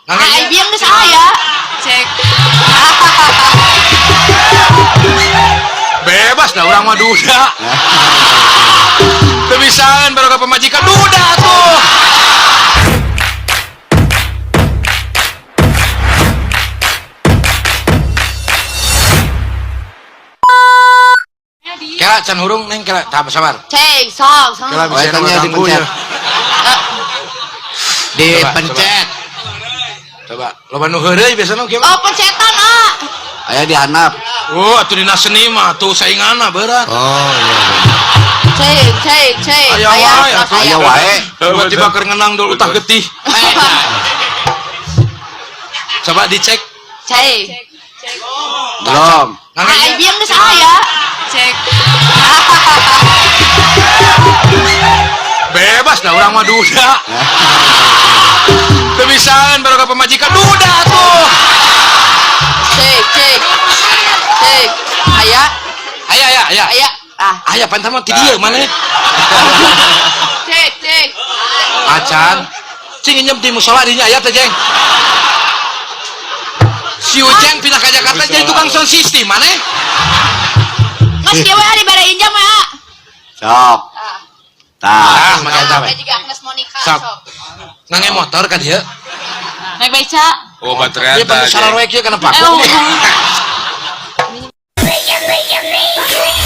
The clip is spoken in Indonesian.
Ay, biang saya. Cek. Bebas dah orang mah duda. Kebisaan baru ke pemajikan duda tuh. Kira can hurung neng kira tahap sabar. Cek, sok. Kira bisa tanya nama dipencet. ya. Dipencet. Coba, loba nu heureuy biasana kieu. Oh, pencetan, ah. Aya dihanap. Oh, atuh dina seni mah tuh sainganna berat. Oh iya. Cek. Aya wae, Aya wae. Tiba-tiba keur ngenang dulu utah getih. Coba dicek. Cek. Belum. Ay, biang saya. Cek. Bebas dah orang mah duda. Kebisaan baru ke pemajikan duda tuh. Cek. Aya. Ah. Aya pantas mah ti dieu maneh. Cek. Acan. Cing nyem di musola dinya aya teh, Jeng. Si Ujeng pindah ke Jakarta jadi tukang sound system maneh. Mas kieu we dibere injam ya. Sok. Tah. Maka eta we. Juga Agnes Monica Sok. sok. Ngange motor kan dia. Naik beca. Oh, baterai eta. Dia salah we kieu kana paku. Eh,